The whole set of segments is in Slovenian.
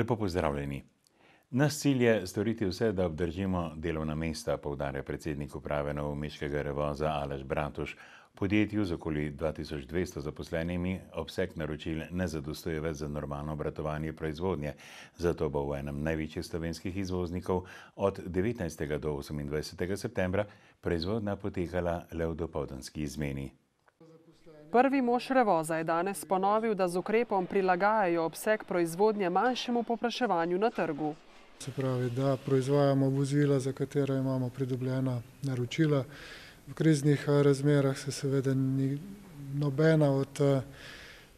Lepo pozdravljeni. Naš cilj je storiti vse, da obdržimo delovna mesta, poudarja predsednik uprave novomeškega Revoza Aleš Bratuš. Podjetju z okoli 2200 zaposlenimi obseg naročil ne zadostuje več za normalno obratovanje proizvodnje. Zato bo v enem največjih slovenskih izvoznikov od 19. do 28. septembra proizvodnja potekala le v dopoldanski izmeni. Prvi mož Revoza je danes ponovil, da z ukrepom prilagajajo obseg proizvodnje manjšemu povpraševanju na trgu. Se pravi, da proizvajamo vozila, za katera imamo pridobljena naročila. V kriznih razmerah se seveda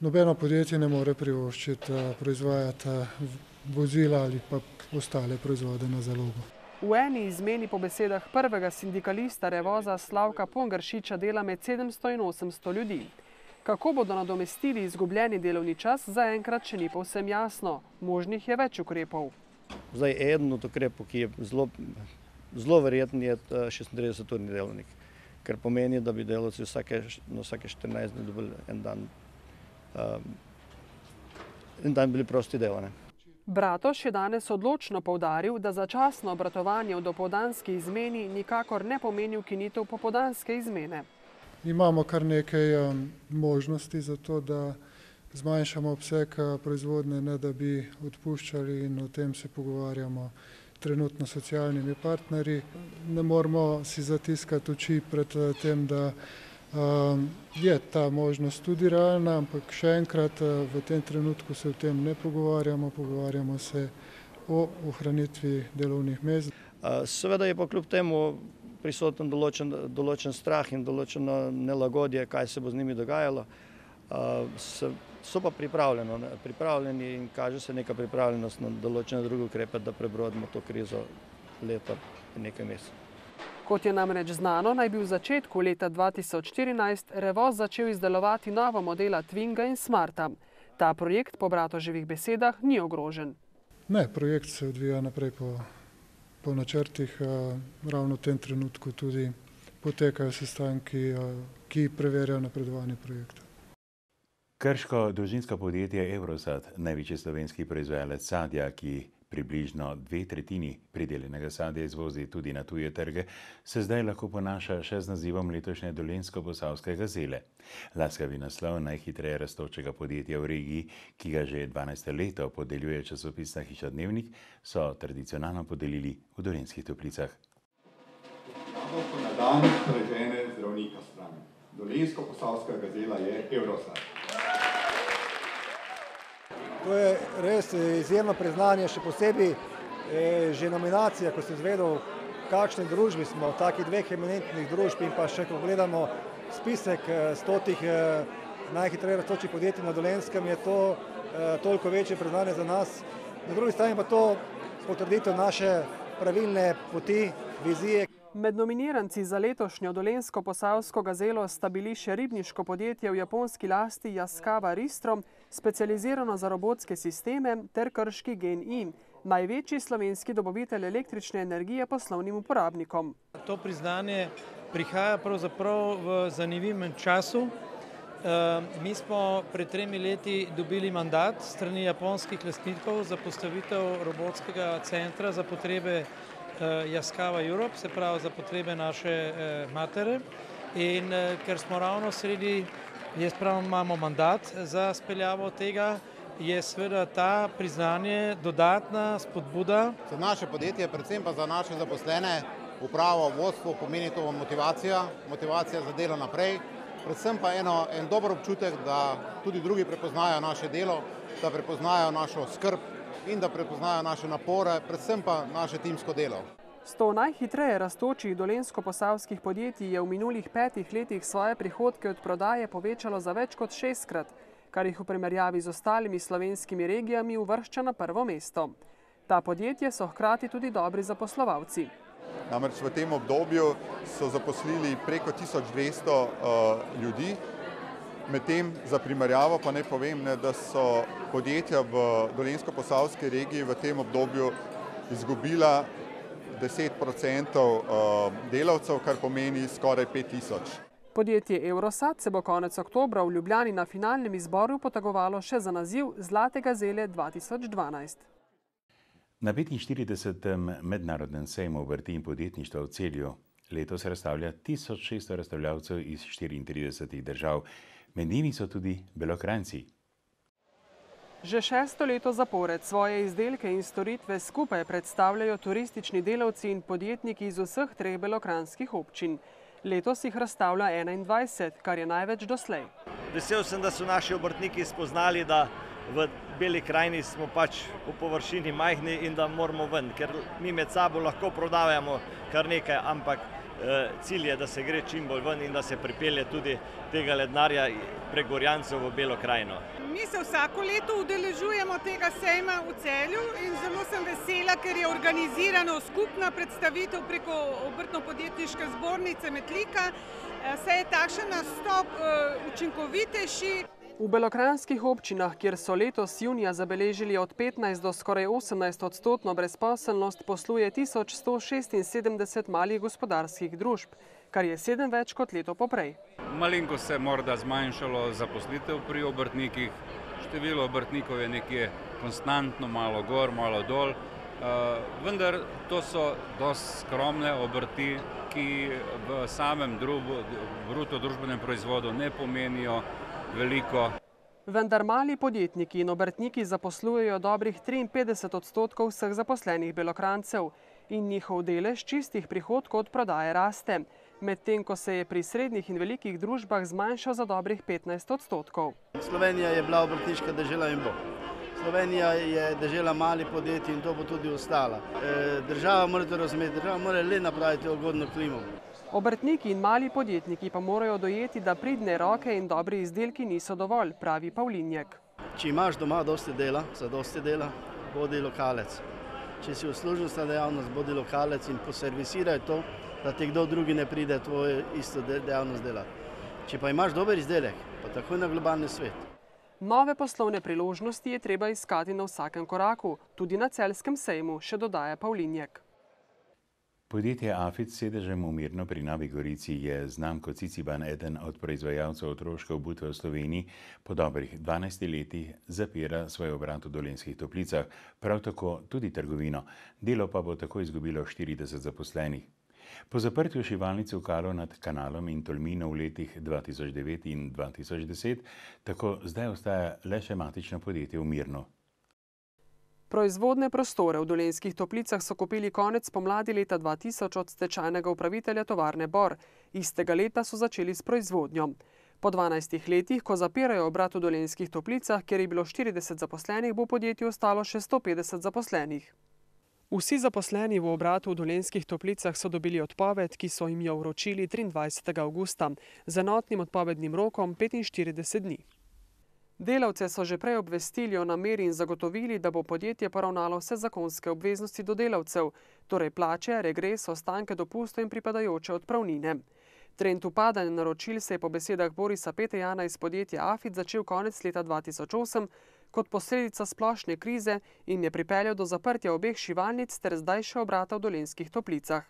nobeno podjetje ne more privoščiti proizvajati vozila ali pa ostale proizvode na zalogo. V eni izmeni po besedah prvega sindikalista Revoza Slavka Pongršiča dela med 700 in 800 ljudi. Kako bodo nadomestili izgubljeni delovni čas, zaenkrat še ni povsem jasno. Možnih je več ukrepov. Zdaj, eden od ukrepov, ki je zelo verjeten, je 36-urni delovnik, kar pomeni, da bi delavci na vsake 14 dni dobili en dan bili prosti delovne. Bratoš je danes odločno poudaril, da začasno obratovanje v dopoldanski izmeni nikakor ne pomeni ukinitev popoldanske izmene. Imamo kar nekaj možnosti za to, da zmanjšamo obseg proizvodnje, ne da bi odpuščali, in o tem se pogovarjamo trenutno s socialnimi partnerji. Ne moramo si zatiskati oči pred tem, da je ta možnost tudi realna, ampak še enkrat v tem trenutku se o tem ne pogovarjamo, pogovarjamo se o ohranitvi delovnih mest. Seveda je pa kljub temu prisoten določen strah in določeno nelagodje, kaj se bo z njimi dogajalo. So pa pripravljeni in kaže se neka pripravljenost na določene druge ukrepe, da prebrodimo to krizo leta in nekaj mesecev. Kot je namreč znano, naj bi v začetku leta 2014 Revoz začel izdelovati nova modela Twinga in Smarta. Ta projekt po Bratoževih besedah ni ogrožen. Ne, projekt se odvija naprej po načrtih. Ravno v tem trenutku tudi potekajo sestanki, ki preverjajo napredovanje projekta. Krško družinsko podjetje Evrosat, največji slovenski proizvajalec sadja, ki približno 2/3 pridelanega sadja izvozi tudi na tuje trge, se zdaj lahko ponaša še z nazivom letošnje dolenjsko-posavske gazele. Laskavi naslov najhitreje rastočega podjetja v regiji, ki ga že 12 leto podeljuje časopisna hiša Dnevnik, so tradicionalno podelili v Dolenjskih Toplicah. Na dan prežene zdravnika stran. Dolenjsko-posavska gazela je Evrosat. To je res izjemno priznanje, še posebej že nominacija, ko sem izvedel, kakšne družbi smo, takih dveh eminentnih družb, in pa še, ko gledamo spisek 100 najhitreje rastočih podjetij na Dolenjskem, je to toliko večje priznanje za nas. Na drugi strani pa to potrditev naše pravilne poti, vizije. Med nominiranci za letošnjo dolenjsko-posavsko gazelo sta bili še ribniško podjetje v japonski lasti Yaskawa Ristro, specializirano za robotske sisteme, ter krški GEN-I, največji slovenski dobavitelj električne energije poslovnim uporabnikom. To priznanje prihaja pravzaprav v zanimivem času. Mi smo pred 3 leti dobili mandat strani japonskih lastnikov za postavitev robotskega centra za potrebe Yaskawa Europe, se pravi za potrebe naše matere, in ker smo ravno sredi, imamo mandat za speljavo tega, je seveda ta priznanje dodatna spodbuda. Za naše podjetje, predvsem pa za naše zaposlene, upravo, vodstvo, pomeni to motivacija za delo naprej, predvsem pa en dober občutek, da tudi drugi prepoznajo naše delo, da prepoznajo našo skrb in da prepoznajo naše napore, predvsem pa naše timsko delo. 100 najhitreje rastočih dolenjsko-posavskih podjetij je v minulih 5 letih svoje prihodke od prodaje povečalo za več kot 6-krat, kar jih v primerjavi z ostalimi slovenskimi regijami uvršča na prvo mesto. Ta podjetje so hkrati tudi dobri zaposlovalci. Namreč v tem obdobju so zaposlili preko 1200 ljudi. Medtem za primerjavo pa naj povem, da so podjetja v dolenjsko-posavski regiji v tem obdobju izgubila 10% delavcev, kar pomeni skoraj 5000. Podjetje Evrosat se bo konec oktobra v Ljubljani na finalnem izboru potegovalo še za naziv Zlate gazele 2012. Na 45. mednarodnem sejmu obrti in podjetništva v Celju letos razstavlja 1600 razstavljavcev iz 34 držav. Med njimi so tudi Belokranjci. Že 6. leto zapored svoje izdelke in storitve skupaj predstavljajo turistični delavci in podjetniki iz vseh 3 belokranjskih občin. Letos jih razstavlja 21, kar je največ doslej. Vesel sem, da so naši obrtniki spoznali, da v Beli krajini smo pač po površini majhni in da moramo ven, ker mi med sabo lahko prodajamo kar nekaj, ampak cilj je, da se gre čim bolj ven in da se pripelje tudi tega denarja prek Gorjancev v Belo krajino. Mi se vsako leto udeležujemo tega sejma v Celju in zelo sem vesela, ker je organizirano skupna predstavitev preko Obrtno-podjetniške zbornice Metlika. Saj je takšen nastop učinkovitejši. V belokranjskih občinah, kjer so letos junija zabeležili od 15 do skoraj 18% brezposelnost, posluje 1176 malih gospodarskih družb, kar je 7 več kot leto poprej. Malenko se morda zmanjšalo zaposlitev pri obrtnikih, število obrtnikov je nekje konstantno, malo gor, malo dol, vendar to so dosti skromne obrti, ki v samem bruto družbenem proizvodu ne pomenijo veliko. Vendar mali podjetniki in obrtniki zaposlujejo dobrih 53% vseh zaposlenih Belokranjcev in njihov delež čistih prihodkov od prodaje raste, medtem ko se je pri srednjih in velikih družbah zmanjšal za dobrih 15%. Slovenija je bila obrtniška dežela in bo. Slovenija je dežela malih podjetij in to bo tudi ostala. Država mora to razumeti, država mora le napraviti ugodno klimo. Obrtniki in mali podjetniki pa morajo dojeti, da pridne roke in dobri izdelki niso dovolj, pravi Pavlinjek. Če imaš doma dosti dela, bodi lokalec. Če si uslužnostna dejavnost, bodi lokalec in poservisiraj to, da ti kdo drugi ne pride tvojo isto dejavnost delati. Če pa imaš dober izdelek, pa takoj na globalni svet. Nove poslovne priložnosti je treba iskati na vsakem koraku, tudi na celjskem sejmu, še dodaja Pavlinjek. Podjetje Afic s sedežem v Mirno pri Novi Gorici je znamko Ciciban eden od proizvajalcev otroške obutve v Sloveniji. Po dobrih 12 letih zapira svoj obrat v Dolenjskih Toplicah, prav tako tudi trgovino. Delo pa bo tako izgubilo 40 zaposlenih. Po zaprtju šivalnice v Kalu nad Kanalom in Tolmino v letih 2009 in 2010, tako zdaj ostaja le še matično podjetje v Mirnu. Proizvodne prostore v Dolenjskih Toplicah so kupili konec pomladi leta 2000 od stečajnega upravitelja tovarne Bor. Istega leta so začeli s proizvodnjo. Po 12 letih, ko zapirajo obrat v Dolenjskih Toplicah, kjer je bilo 40 zaposlenih, bo podjetju ostalo še 150 zaposlenih. Vsi zaposleni v obratu v Dolenjskih Toplicah so dobili odpoved, ki so jim jo vročili 23. avgusta, z enotnim odpovednim rokom 45 dni. Delavce so že prej obvestili o nameri in zagotovili, da bo podjetje poravnalo vse zakonske obveznosti do delavcev, torej plače, regres, ostanke dopustov in pripadajoče odpravnine. Trend upadanja naročil se je po besedah Borisa Petejana iz podjetja Afic začel konec leta 2008 kot posledica splošne krize in je pripeljal do zaprtja obeh šivalnic ter zdaj še obrata v Dolenjskih Toplicah.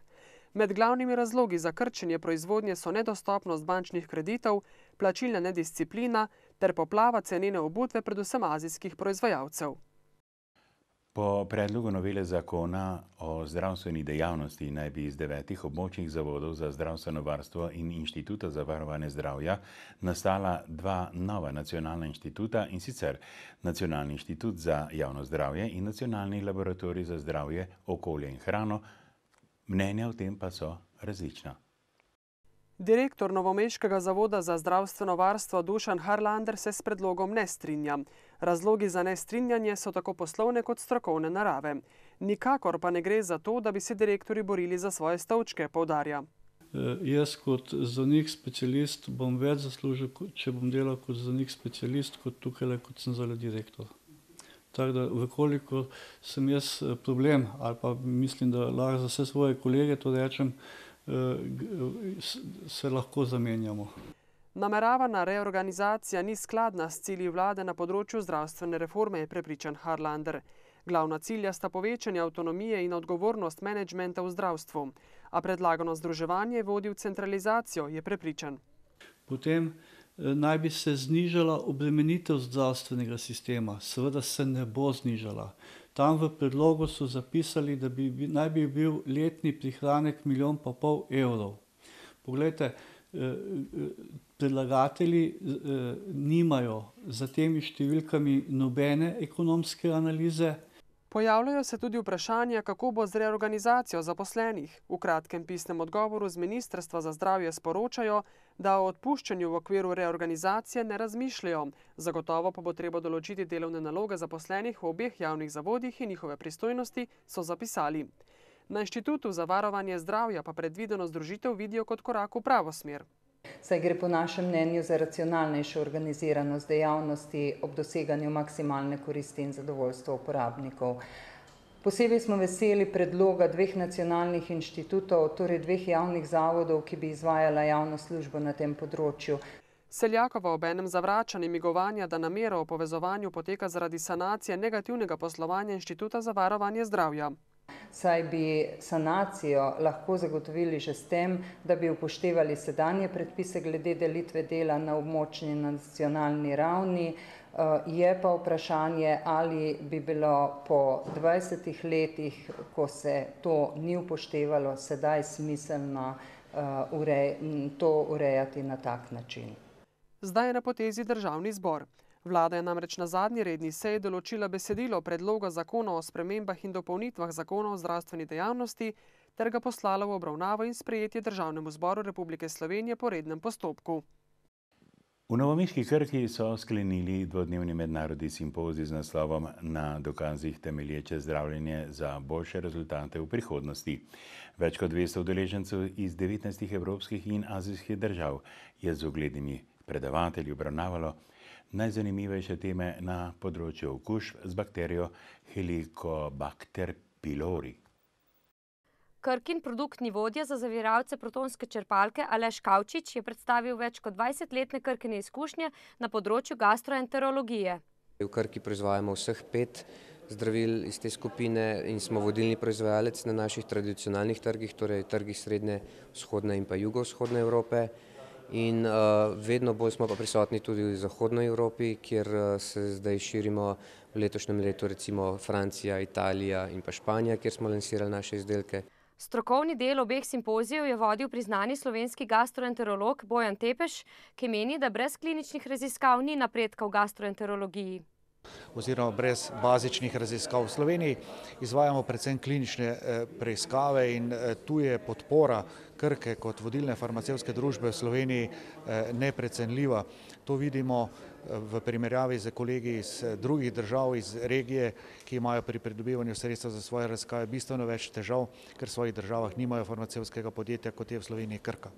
Med glavnimi razlogi za krčenje proizvodnje so nedostopnost bančnih kreditov, plačilna nedisciplina ter poplava cenene obutve predvsem azijskih proizvajalcev. Po predlogu novele zakona o zdravstveni dejavnosti naj bi iz 9 območnih zavodov za zdravstveno varstvo in Inštituta za varovanje zdravja nastala 2 nova nacionalna inštituta, in sicer Nacionalni inštitut za javno zdravje in Nacionalni laboratorij za zdravje, okolje in hrano. Mnenja o tem pa so različna. Direktor Novomeškega zavoda za zdravstveno varstvo Dušan Harlander se s predlogom ne strinja. Razlogi za nestrinjanje so tako poslovne kot strokovne narave. Nikakor pa ne gre za to, da bi se direktorji borili za svoje stolčke, poudarja. Jaz kot zdravnik specialist bom več zaslužil, če bom delal kot zdravnik specialist, kot tukaj, kot sem zdaj direktor. Tako da, vkolikor sem jaz problem, ali pa mislim, da lahko za vse svoje kolege to rečem, se lahko zamenjamo. Nameravana reorganizacija ni skladna s cilji vlade na področju zdravstvene reforme, je prepričan Harlander. Glavna cilja sta povečanje avtonomije in odgovornost menedžmenta v zdravstvu, a predlagano združevanje vodi v centralizacijo, je prepričan. Potem naj bi se znižala obremenitev zdravstvenega sistema. Seveda se ne bo znižala. Tam v predlogu so zapisali, da naj bi bil letni prihranek 1,5 milijona evrov. Poglejte, predlagatelji nimajo za temi številkami nobene ekonomske analize. Pojavljajo se tudi vprašanja, kako bo z reorganizacijo zaposlenih. V kratkem pisnem odgovoru z Ministrstva za zdravje sporočajo, da o odpuščanju v okviru reorganizacije ne razmišljajo. Zagotovo pa bo treba določiti delovne naloge zaposlenih v obeh javnih zavodih in njihove pristojnosti, so zapisali. Na Inštitutu za varovanje zdravja pa predvideno združitev vidijo kot korak v pravo smer. Saj gre po našem mnenju za racionalnejšo organiziranost dejavnosti ob doseganju maksimalne koristi in zadovoljstva uporabnikov. Posebej smo veseli predloga 2 nacionalnih inštitutov, torej 2 javnih zavodov, ki bi izvajala javno službo na tem področju. Seljakova obenem zavrača namigovanja, da namera o povezovanju poteka zaradi sanacije negativnega poslovanja Inštituta za varovanje zdravja. Saj bi sanacijo lahko zagotovili že s tem, da bi upoštevali sedanje predpise glede delitve dela na območni in nacionalni ravni. Je pa vprašanje, ali bi bilo po 20 letih, ko se to ni upoštevalo, sedaj smiselno to urejati na tak način. Zdaj je na potezi Državni zbor. Vlada je namreč na zadnji redni seji določila besedilo predloga zakona o spremembah in dopolnitvah zakona o zdravstveni dejavnosti ter ga poslala v obravnavo in sprejetje Državnemu zboru Republike Slovenije po rednem postopku. V novomeški Krki so sklenili 2-dnevni mednarodni simpozij z naslovom Na dokazih temelječe zdravljenje za boljše rezultate v prihodnosti. Več kot 200 udeležencev iz 19 evropskih in azijskih držav je z uglednimi predavatelji obravnavalo najzanimivejše teme na področju okužb z bakterijo Helicobacter pylori. Krkin produktni vodja za zaviralce protonske črpalke Aleš Kavčič je predstavil več kot 20-letne Krkine izkušnje na področju gastroenterologije. V Krki proizvajamo vseh 5 zdravil iz te skupine in smo vodilni proizvajalec na naših tradicionalnih trgih, torej trgih srednje, vzhodne in pa jugovzhodne Evrope. In vedno bolj smo pa prisotni tudi v zahodnoj Evropi, kjer se zdaj širimo v letošnjem letu recimo Francija, Italija in pa Španija, kjer smo lansirali naše izdelke. Strokovni del obeh simpozijev je vodil priznani slovenski gastroenterolog Bojan Tepeš, ki meni, da brez kliničnih raziskav ni napredka v gastroenterologiji. Oziroma brez bazičnih raziskav. V Sloveniji izvajamo predvsem klinične preiskave in tu je podpora Krke kot vodilne farmacevtske družbe v Sloveniji neprecenljiva. To vidimo v primerjavi z kolegi iz drugih držav, iz regije, ki imajo pri pridobivanju sredstev za svoje raziskave bistveno več težav, ker v svojih državah nimajo farmacevtskega podjetja, kot je v Sloveniji Krka.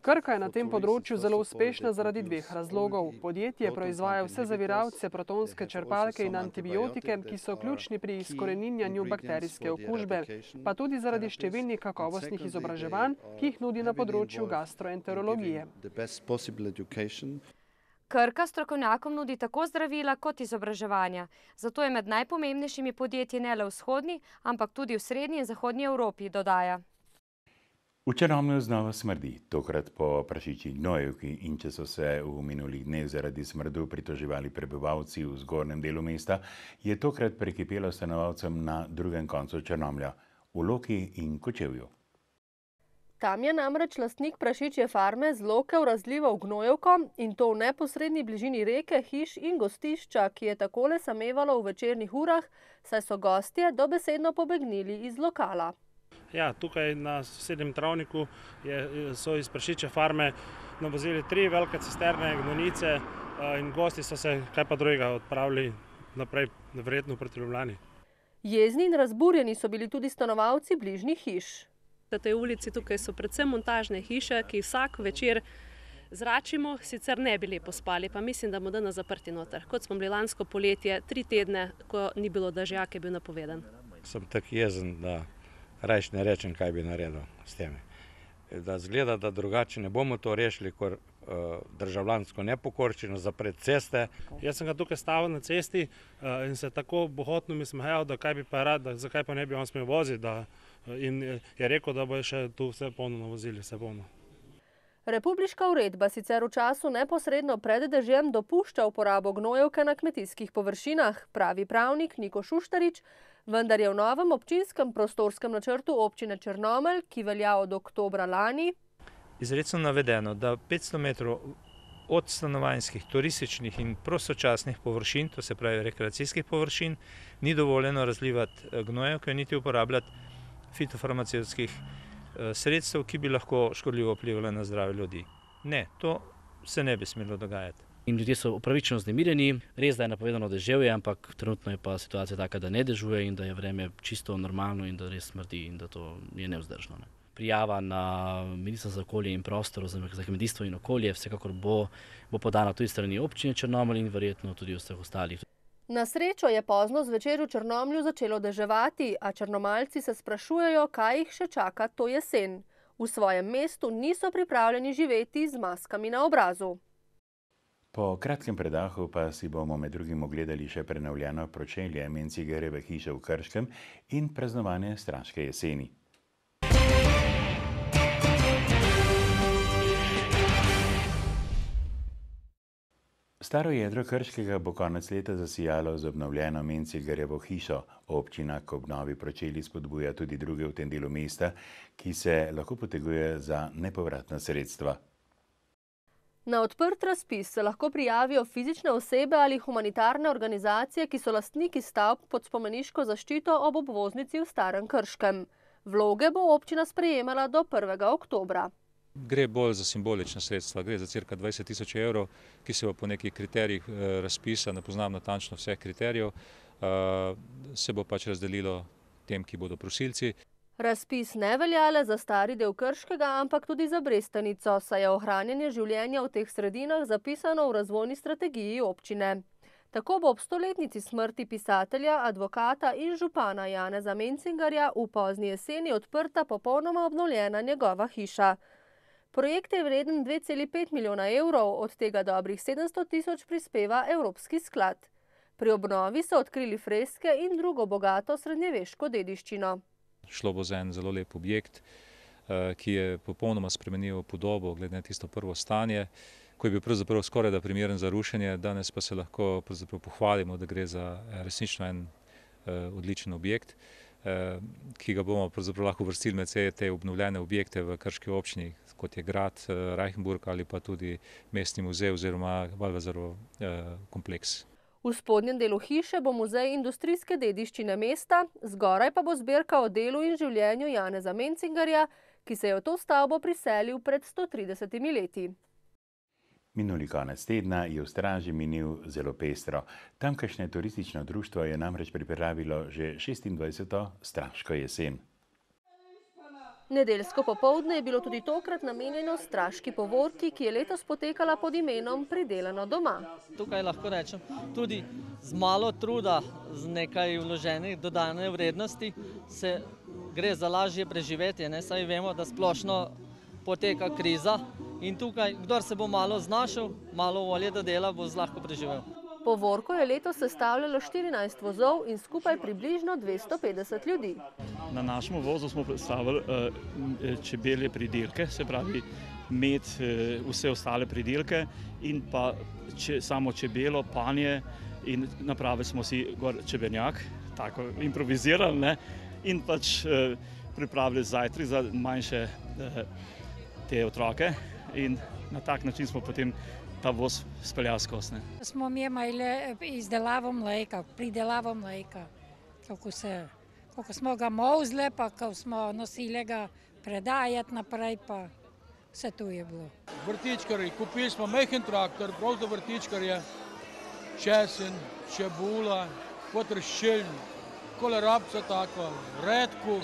Krka je na tem področju zelo uspešna zaradi 2 razlogov. Podjetje proizvaja vse zaviralce, protonske črpalke in antibiotike, ki so ključni pri izkoreninjanju bakterijske okužbe, pa tudi zaradi številnih kakovostnih izobraževanj, ki jih nudi na področju gastroenterologije. Krka strokovnjakom nudi tako zdravila kot izobraževanja, zato je med najpomembnejšimi podjetji ne le v vzhodni, ampak tudi v srednji in zahodnji Evropi, dodaja. V Črnomlju znova smrdi, tokrat po prašičji gnojevki, in če so se v minulih dneh zaradi smrdu pritoževali prebivalci v zgornjem delu mesta, je tokrat prekipelo stanovalcem na drugem koncu Črnomlja, v Loki in Kočevju. Tam je namreč lastnik prašičje farme z Lokev razlival gnojevko in to v neposredni bližini reke, hiš in gostišča, ki je takole samevalo v večernih urah, saj so gostje dobesedno pobegnili iz lokala. Ja, tukaj na sosednjem travniku so iz prašičje farme navozili 3 velike cisterne gnojnice in gosti so se kaj pa drugega odpravili naprej, verjetno proti Ljubljani. Jezni in razburjeni so bili tudi stanovalci bližnjih hiš. Na tej ulici tukaj so predvsem montažne hiše, ki vsak večer zračimo, sicer ne bi lepo spali, pa mislim, da bomo danes zaprti noter. Kot smo bili lansko poletje, 3 tedne, ko ni bilo dežja, ki je bil napovedan. Sem tako jezen, da rajš ne rečem, kaj bi naredil s temi. Da zgleda, da drugače ne bomo to rešili, kot državljansko nepokorščino zapret ceste. Jaz sem ga tukaj stavil na cesti in se tako bohotno mi smejal, da kaj bi pa rad, zakaj pa ne bi on smel voziti, in je rekel, da bo še tu vse polno navozili, vse polno. Republiška uredba sicer v času neposredno pred dežjem dopušča uporabo gnojevke na kmetijskih površinah, pravi pravnik Niko Šuštarič, vendar je v novem občinskem prostorskem načrtu občine Črnomelj, ki velja od oktobra lani, izrecno navedeno, da 500 metrov od stanovanjskih, turističnih in prostočasnih površin, to se pravi rekreacijskih površin, ni dovoljeno razlivati gnojevke, niti uporabljati fitofarmacevtskih sredstev, ki bi lahko škodljivo vplivali na zdravje ljudi. Ne, to se ne bi smelo dogajati. In ljudje so upravičeno vznemirjeni, res da je napovedano deževje, ampak trenutno je pa situacija taka, da ne dežuje in da je vreme čisto normalno in da res smrdi in da to je nevzdržno. Prijava na Ministrstvo za okolje in prostor, za kmetijstvo in okolje, vsekakor bo podana tudi strani občine Črnomelj in verjetno tudi vseh ostalih. Na srečo je pozno zvečer v Črnomlju začelo deževati, a Črnomaljci se sprašujejo, kaj jih še čaka to jesen. V svojem mestu niso pripravljeni živeti z maskami na obrazu. Po kratkem predahu pa si bomo med drugim ogledali še prenovljeno pročelje Mencigerjeve hiše v Krškem in praznovanje Straške jeseni. Staro jedro Krškega bo konec leta zasijalo z obnovljeno Mencigerjevo hišo. Občina k obnovi pročelij spodbuja tudi druge v tem delu mesta, ki se lahko poteguje za nepovratna sredstva. Na odprt razpis se lahko prijavijo fizične osebe ali humanitarne organizacije, ki so lastniki stavb pod spomeniško zaščito ob obvoznici v Starem Krškem. Vloge bo občina sprejemala do 1. oktobra. Gre bolj za simbolična sredstva, gre za cirka 20 tisoč evrov, ki se bo po nekih kriterijih razpisa, ne poznam natančno vseh kriterijev, se bo pač razdelilo tem, ki bodo prosilci. Razpis ne velja le za stari del Krškega, ampak tudi za Brestanico, saj je ohranjanje življenja v teh sredinah zapisano v razvojni strategiji občine. Tako bo ob 100-letnici smrti pisatelja, advokata in župana Janeza Mencingarja v pozni jeseni odprta popolnoma obnovljena njegova hiša. Projekt je vreden 2,5 milijona evrov, od tega dobrih 700 tisoč prispeva Evropski sklad. Pri obnovi so odkrili freske in drugo bogato srednjeveško dediščino. Šlo bo za en zelo lep objekt, ki je popolnoma spremenil podobo glede na tisto prvo stanje, ko je bil pravzaprav skoraj da primeren za rušenje, danes pa se lahko pravzaprav pohvalimo, da gre za resnično en odličen objekt, ki ga bomo pravzaprav lahko uvrstili med te obnovljene objekte v Krški občini, kot je grad Reichenburg ali pa tudi mestni muzej oziroma Valvazarov kompleks. V spodnjem delu hiše bo muzej industrijske dediščine mesta, zgoraj pa bo zbirka o delu in življenju Janeza Mencingarja, ki se je v to stavbo priselil pred 130 leti. Minuli konec tedna je v Straži minil zelo pestro. Tamkajšnje turistično društvo je namreč pripravilo že 26. Straško jesen. Nedeljsko popoldne je bilo tudi tokrat namenjeno straški povorki, ki je letos potekala pod imenom Pridelano doma. Tukaj lahko rečem, tudi z malo truda, z nekaj vloženih dodane vrednosti, se gre za lažje preživetje, saj vemo, da splošno poteka kriza in tukaj, kdor se bo malo znašel, malo volje do dela, bo lahko preživel. Povorko je letos sestavljalo 14 vozov in skupaj približno 250 ljudi. Na našem vozu smo predstavili čebelje pridelke, se pravi med, vse ostale pridelke in pa samo čebelo, panje in napravili smo si gor čebenjak, tako improvizirali, in pač pripravili zajtrk za manjše te otroke in na tak način smo potem ta voz speljali skozi. Smo mi imeli izdelavo mleka, pridelavo mleka, kako smo ga molzli, pa kako smo nosili ga predajati naprej, pa vse to je bilo. Vrtičkarji, kupili smo majhen traktor, prav za vrtičkarje, česen, čebula, potrščilj, kolerabca tako, redku.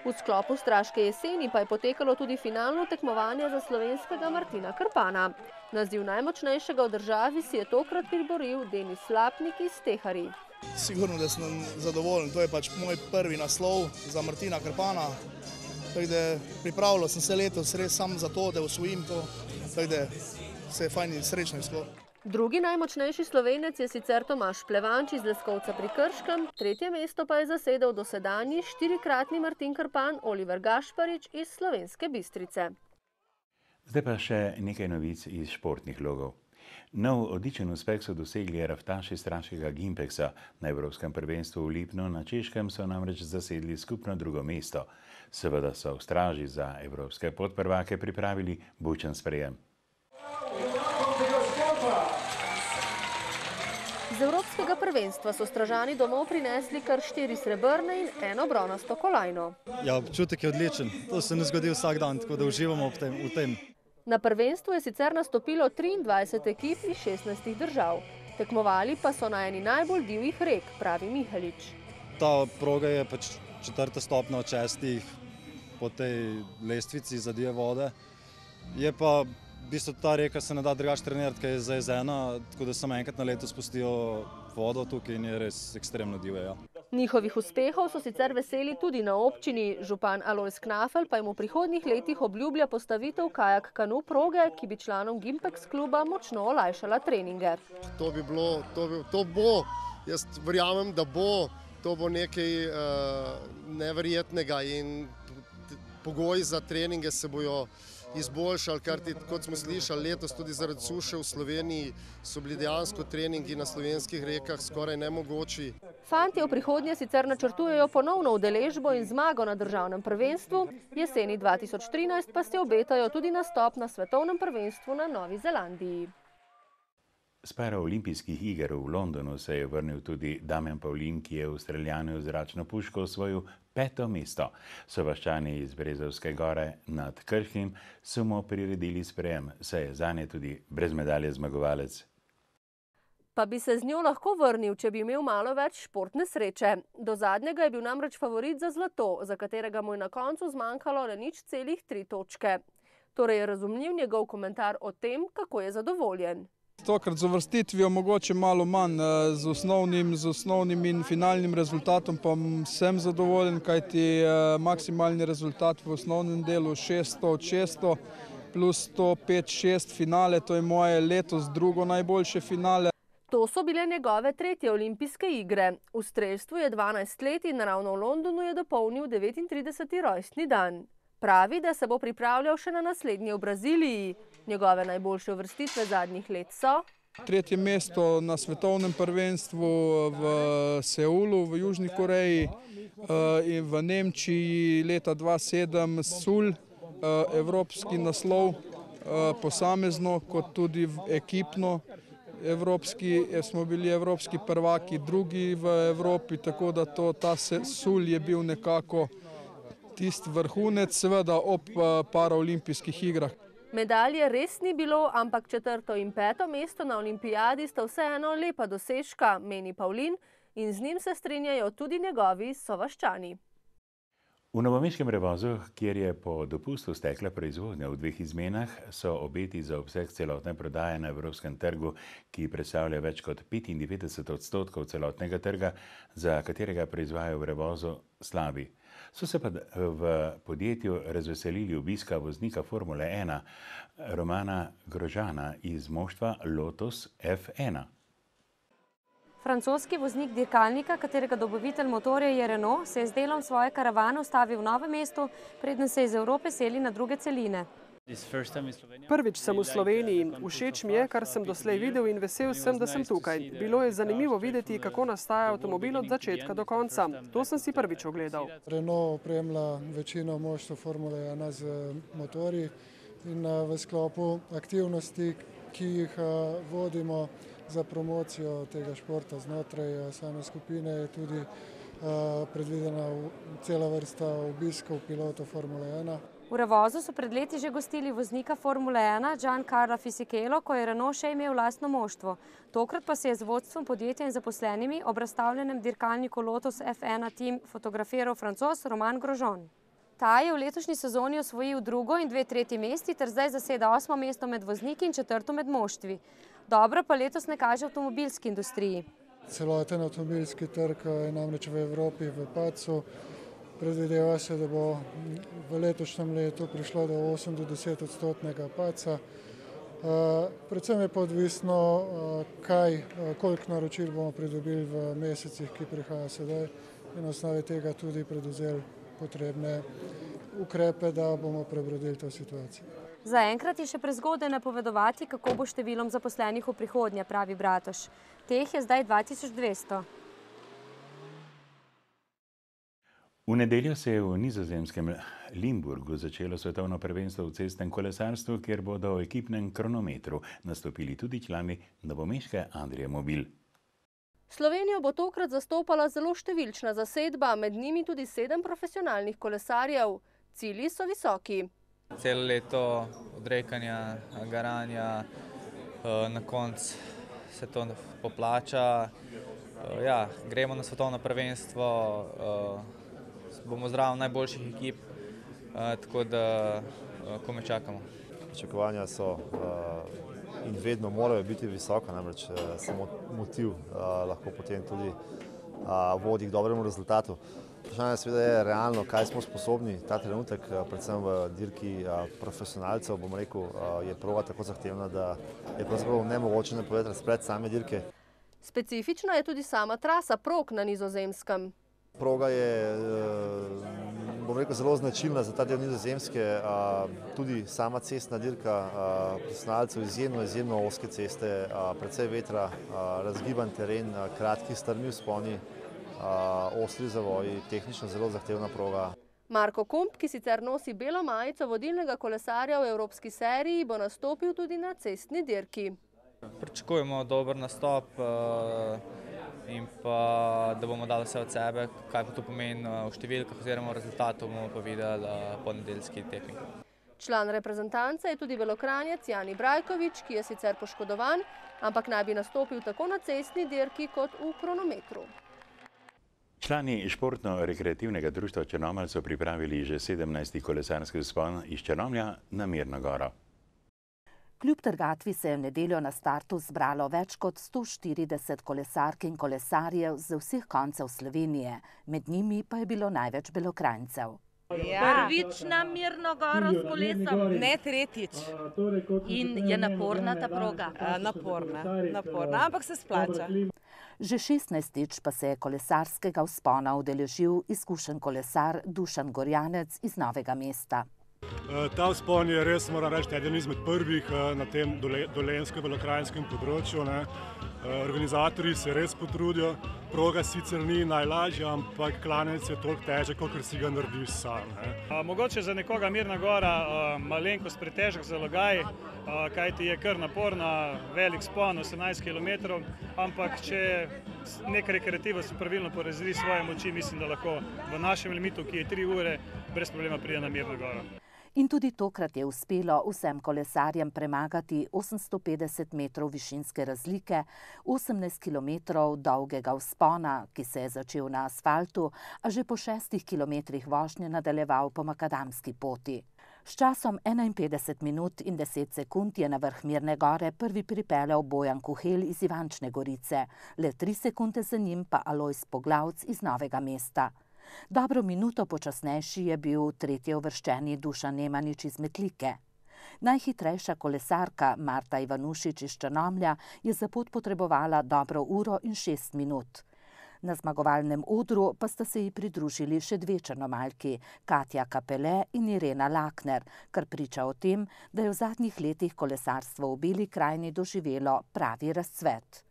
V sklopu Straške jeseni pa je potekalo tudi finalno tekmovanje za slovenskega Martina Krpana. Naziv najmočnejšega v državi si je tokrat priboril Denis Slapnik iz Teharij. Sigurno, da sem zadovoljen. To je pač moj prvi naslov za Martina Krpana. Pripravljal sem se letos res sam za to, da osvojim to. Tako da se je fajn in srečno izklop. Drugi najmočnejši Slovenec je sicer Tomaž Plevanč iz Leskovca pri Krškem, tretje mesto pa je zasedel dosedanji 4-kratni Martin Krpan Oliver Gašparič iz Slovenske Bistrice. Zdaj pa še nekaj novic iz športnih logov. Nov odličen uspeh so dosegli raftaši Straškega Gimpeksa. Na Evropskem prvenstvu v Lipnu na Češkem so namreč zasedli skupno drugo mesto. Seveda so v straži za evropske podprvake pripravili bučen sprejem. Z Evropskega prvenstva so stražani domov prinesli kar 4 srebrne in 1 bronasto kolajno. Ja, občutek je odličen. To se ne zgodi vsak dan, tako da uživamo v tem. Na prvenstvu je sicer nastopilo 23 ekip iz 16 držav. Tekmovali pa so na eni najbolj divjih rek, pravi Mihalič. Ta proga je pač 4. stopnja od 6 po tej lestvici za divje vode. Je pa v bistvu ta reka se ne da drugače trenirati, ker je zajezena, tako da samo enkrat na leto spustijo vodo tukaj in je res ekstremno divje. Ja. Njihovih uspehov so sicer veseli tudi na občini. Župan Alojz Knafel pa jim v prihodnjih letih obljublja postavitev kajak kanu proge, ki bi članom Gimpeks kluba močno olajšala treninge. To bo, jaz verjamem, da bo, to bo nekaj neverjetnega in pogoji za treninge se bojo izboljšali, kar kot smo slišali letos tudi zaradi suše v Sloveniji so bili dejansko treningi na slovenskih rekah skoraj nemogoči. Fantje v prihodnje sicer načrtujejo ponovno udeležbo in zmago na državnem prvenstvu, jeseni 2013 pa se obetajo tudi nastop na svetovnem prvenstvu na Novi Zelandiji. S paraolimpijskih iger v Londonu se je vrnil tudi Damjan Pavlin, ki je v streljanju zračno puško osvojil 5. mesto. Sovaščani iz Brezovske gore nad Krškim so mu priredili sprejem, saj je zanje tudi brez medalje zmagovalec. Pa bi se z njo lahko vrnil, če bi imel malo več športne sreče. Do zadnjega je bil namreč favorit za zlato, za katerega mu je na koncu zmanjkalo le 0,3 točke. Torej je razumljiv njegov komentar o tem, kako je zadovoljen. Tokrat z uvrstitvijo mogoče malo manj, z osnovnim in finalnim rezultatom pa sem zadovoljen, kajti maksimalni rezultat v osnovnem delu 600 od 600 plus 105-6 finale, to je moje letos drugo najboljše finale. To so bile njegove 3. olimpijske igre. V strelstvu je 12 let in ravno v Londonu je dopolnil 39. rojstni dan. Pravi, da se bo pripravljal še na naslednje v Braziliji. Njegove najboljše uvrstitve zadnjih let so 3. mesto na svetovnem prvenstvu v Seulu v Južni Koreji in v Nemčiji leta 2007 Sul, evropski naslov posamezno kot tudi ekipno. Smo bili evropski prvaki, drugi v Evropi, tako da ta Sul je bil nekako tisti vrhunec, seveda ob paraolimpijskih igrah. Medalje res ni bilo, ampak 4. in 5. mesto na olimpijadi sta vseeno lepa dosežka, meni Pavlin, in z njim se strinjajo tudi njegovi sovaščani. V novomeškem Revozu, kjer je po dopustu stekla proizvodnja v 2 izmenah, so obeti za obseg celotne prodaje na evropskem trgu, ki predstavlja več kot 95% celotnega trga, za katerega proizvajajo v Revozu, slabi. So se pa v podjetju razveselili obiska voznika Formule 1, Romana Grožana iz moštva Lotus F1. Francoski voznik dirkalnika, katerega dobavitelj motorja je Renault, se je z delom svoje karavane ustavil v Novem mestu, preden se iz Evrope seli na druge celine. Prvič sem v Sloveniji. Všeč mi je, kar sem doslej videl in vesel sem, da sem tukaj. Bilo je zanimivo videti, kako nastaja avtomobil od začetka do konca. To sem si prvič ogledal. Renault opremlja večino moštva Formule 1 z motorji in v sklopu aktivnosti, ki jih vodimo za promocijo tega športa znotraj same skupine, je tudi predvidena cela vrsta obiskov pilotov Formule 1. V Revozu so pred leti že gostili voznika Formule 1 Giancarla Fisichella, ko je Renault še imel lastno moštvo. Tokrat pa se je z vodstvom podjetja in zaposlenimi ob razstavljenem dirkalniku Lotus F1 Team fotografiral Francoz Roman Grosjean. Ta je v letošnji sezoni osvojil 2. in 2 tretji mesti ter zdaj zaseda 8. mesto med vozniki in 4. med moštvi. Dobro pa letos ne kaže avtomobilski industriji. Celoten avtomobilski trg je namreč v Evropi v padcu. Predvideva se, da bo v letošnjem letu prišlo do 8–10% padca. Predvsem je pa odvisno, koliko naročil bomo pridobili v mesecih, ki prihaja sedaj, in na osnovi tega tudi predvzeli potrebne ukrepe, da bomo prebrodili to situacijo. Zaenkrat je še prezgodaj napovedovati, kako bo številom zaposlenih v prihodnje, pravi Bratoš. Teh je zdaj 2200. V nedeljo se je v nizozemskem Limburgu začelo svetovno prvenstvo v cestnem kolesarstvu, kjer bodo v ekipnem kronometru nastopili tudi člani novomeške Adrie Mobil. Slovenijo bo tokrat zastopala zelo številčna zasedba, med njimi tudi 7 profesionalnih kolesarjev. Cilji so visoki. Celo leto odrekanja, garanja, na koncu se to poplača. Ja, gremo na svetovno prvenstvo, bomo zraven najboljših ekip, tako da komaj čakamo. Pričakovanja so in vedno morajo biti visoka, namreč samo motiv lahko potem tudi vodi k dobremu rezultatu. Vprašanje seveda je realno, kaj smo sposobni ta trenutek, predvsem v dirki profesionalcev, bom rekel, je proga tako zahtevna, da je pravzaprav nemogoče napovedati razplet same dirke. Specifična je tudi sama trasa prog na Nizozemskem. Proga je, bom rekel, zelo značilna za ta del Nizozemske, tudi sama cestna dirka profesionalcev, izjemno ozke ceste, precej vetra, razgiban teren, kratki strmi vzponi, ostri zavoji, tehnično zelo zahtevna proga. Marko Kump, ki sicer nosi belo majico vodilnega kolesarja v evropski seriji, bo nastopil tudi na cestni dirki. Pričakujemo dober nastop in pa da bomo dali vse od sebe, kaj pa to pomeni v številkah oziroma v rezultatu, bomo pa videli po nedeljski tekmi. Član reprezentance je tudi velokranjec Jani Brajkovič, ki je sicer poškodovan, ampak naj bi nastopil tako na cestni dirki kot v kronometru. Člani športno-rekreativnega društva Črnomelj so pripravili že 17. kolesarski vzpon iz Črnomlja na Mirno goro. Kljub trgatvi se je v nedeljo na startu zbralo več kot 140 kolesark in kolesarjev z vseh koncev Slovenije, med njimi pa je bilo največ belokranjcev. Prvič na Mirno goro s kolesom, ne tretjič. In je naporna ta proga? Naporna, ampak se splača. Že 16. pa se je kolesarskega vzpona udeležil izkušen kolesar Dušan Gorjanec iz Novega mesta. Ta vzpon je res, moram reči, eden izmed prvih na tem dolenjskem velokrajinskem področju. Organizatorji se res potrudijo, proga sicer ni najlažja, ampak klanec je toliko težek, kot si ga narediš sam. Mogoče za nekoga Mirna gora malenkost pretežek zalogaj, kajti je kar naporna, velik vzpon, 18 km, ampak če nek rekreativec pravilno porazvili svoje moči, mislim, da lahko v našem limitu, ki je 3 ure, brez problema pride na Mirno goro. In tudi tokrat je uspelo vsem kolesarjem premagati 850 metrov višinske razlike, 18 kilometrov dolgega vzpona, ki se je začel na asfaltu, a že po 6 kilometrih vožnje nadaljeval po makadamski poti. S časom 51 minut in 10 sekund je na vrh Mirne gore prvi pripeljal Bojan Kuhelj iz Ivančne Gorice, le 3 sekunde za njim pa Alojz Poglavc iz Novega mesta. Dobro minuto počasnejši je bil tretjeuvrščeni Dušan Nemanič iz Metlike. Najhitrejša kolesarka Marta Ivanušič iz Črnomlja je za pot potrebovala dobro uro in 6 minut. Na zmagovalnem odru pa sta se ji pridružili še 2 Črnomaljki, Katja Kapele in Irena Lakner, kar priča o tem, da je v zadnjih letih kolesarstvo v Beli krajini doživelo pravi razcvet.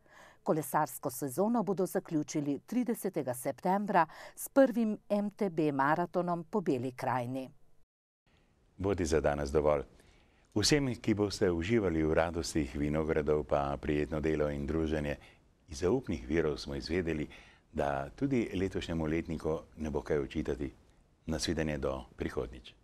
Kolesarsko sezono bodo zaključili 30. septembra s prvim MTB maratonom po Beli krajini. Bodi za danes dovolj. Vsem, ki boste uživali v radostih vinogradov, pa prijetno delo in druženje. Iz zaupnih virov smo izvedeli, da tudi letošnjemu letniku ne bo kaj očitati. Nasvidenje do prihodnjič.